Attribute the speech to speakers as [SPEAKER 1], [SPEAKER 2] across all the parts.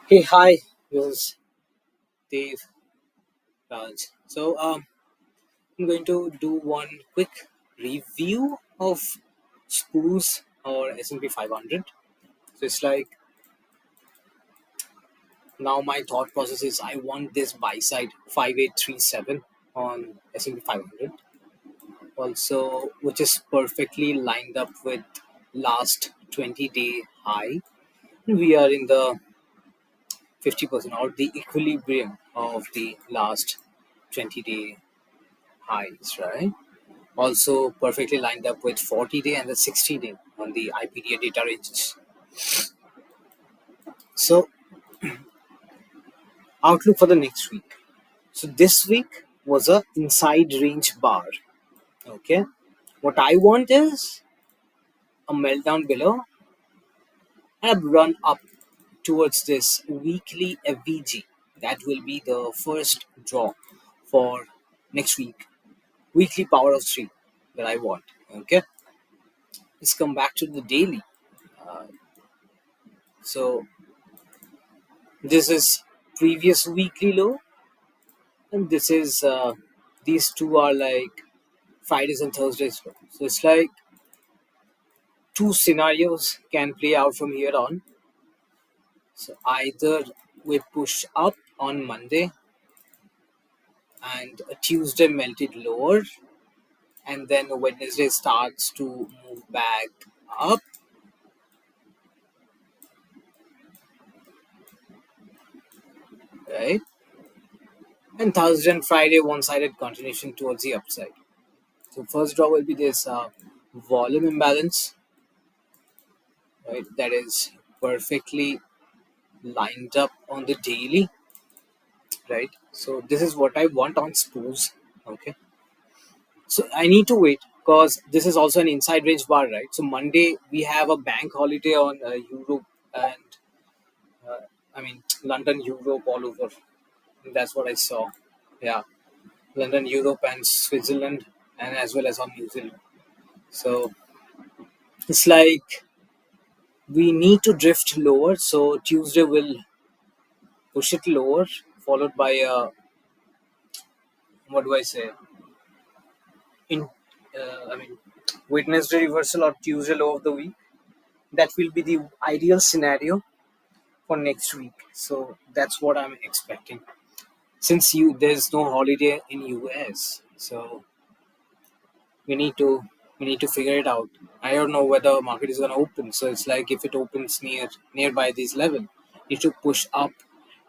[SPEAKER 1] Hey, hi, this is Dave Raj. I'm going to do one quick review of SPOOS or S&P 500. So it's like now my thought process is I want this buy side 5837 on S&P 500, also which is perfectly lined up with last 20-day high. We are in the 50% or the equilibrium of the last 20-day highs, right? Also perfectly lined up with 40-day and the 60-day on the IPDA data ranges. So outlook for the next week. So this week was a inside range bar. Okay. What I want is a meltdown below and a run up towards this weekly FVG. That will be the first draw for next week. Weekly power of three that I want. Okay. Let's come back to the daily. So this is previous weekly low, and this is these two are like Fridays and Thursdays low. So it's like two scenarios can play out from here on. So either we push up on Monday and Tuesday melted lower, and then Wednesday starts to move back up, right? And Thursday and Friday one-sided continuation towards the upside. So first draw will be this volume imbalance, right? That is perfectly lined up on the daily, right? So this is what I want on spoos. Okay. So I need to wait because this is also an inside range bar, right? So Monday we have a bank holiday on Europe and I mean London, Europe, all over. That's what I saw. Yeah, London, Europe, and Switzerland, and as well as on New Zealand. So it's like we need to drift lower. So Tuesday will push it lower, followed by a what do I say? In I mean Wednesday reversal or Tuesday low of the week. That will be the ideal scenario for next week. So that's what I'm expecting. Since there's no holiday in US, so we need to we need to figure it out. I don't know whether market is gonna open. So it's like if it opens nearby this level, it should push up,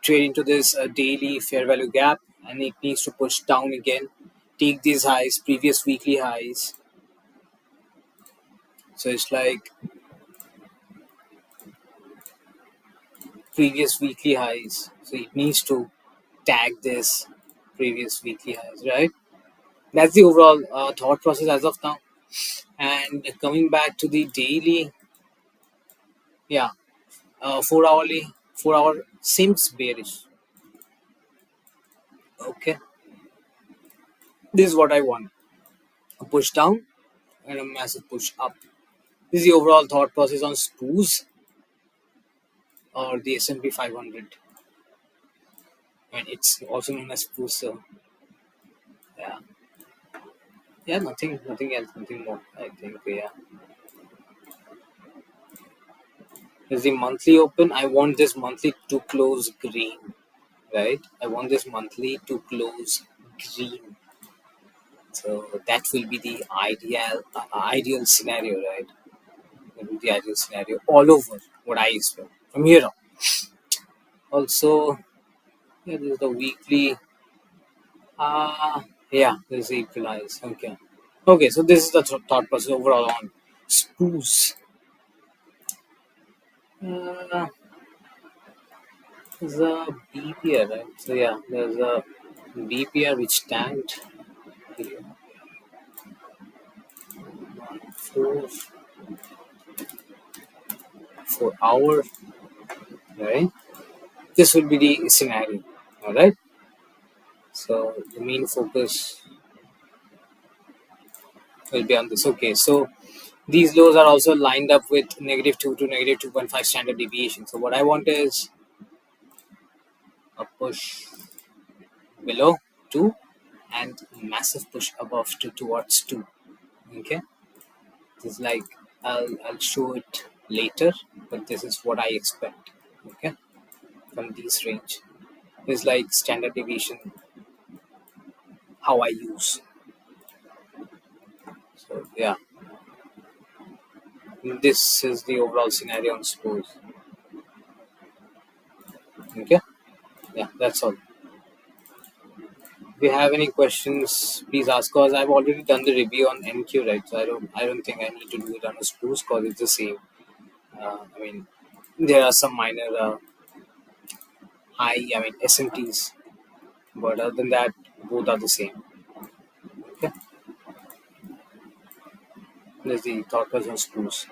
[SPEAKER 1] trade into this daily fair value gap, and it needs to push down again, take these highs, previous weekly highs. So it's like previous weekly highs. So it needs to tag this previous weekly highs, right? That's the overall thought process as of now. And coming back to the daily, yeah, 4 hour seems bearish. Okay, this is what I want: a push down and a massive push up. This is the overall thought process on SPOOS or the S&P 500, and it's also known as SPOOS. So yeah, yeah, nothing else, nothing more. I think yeah. Is the monthly open? I want this monthly to close green, right? I want this monthly to close green. So that will be the ideal scenario, right? That will be the ideal scenario all over what I expect from here on. Also, yeah, this is the weekly. Yeah, this is equalize. Okay. Okay, so this is the thought process overall on spoos. Uh, there's a BPR, right? So yeah, there's a BPR which tanked here. 4 hour, right? This will be the scenario, all right? So the main focus will be on this. Okay, so these lows are also lined up with -2 to -2.5 standard deviation. So what I want is a push below 2 and massive push above 2 towards 2. Okay, this is like I'll show it later, but this is what I expect. Okay, from this range is like standard deviation how I use. So yeah, this is the overall scenario on suppose. Okay, yeah, that's all. If you have any questions, please ask. Cause I've already done the review on NQ, right? So I don't think I need to do it on a spruce cause it's the same. I mean, there are some minor SMTs, but other than that, both are the same. Okay, there's the thought on spruce.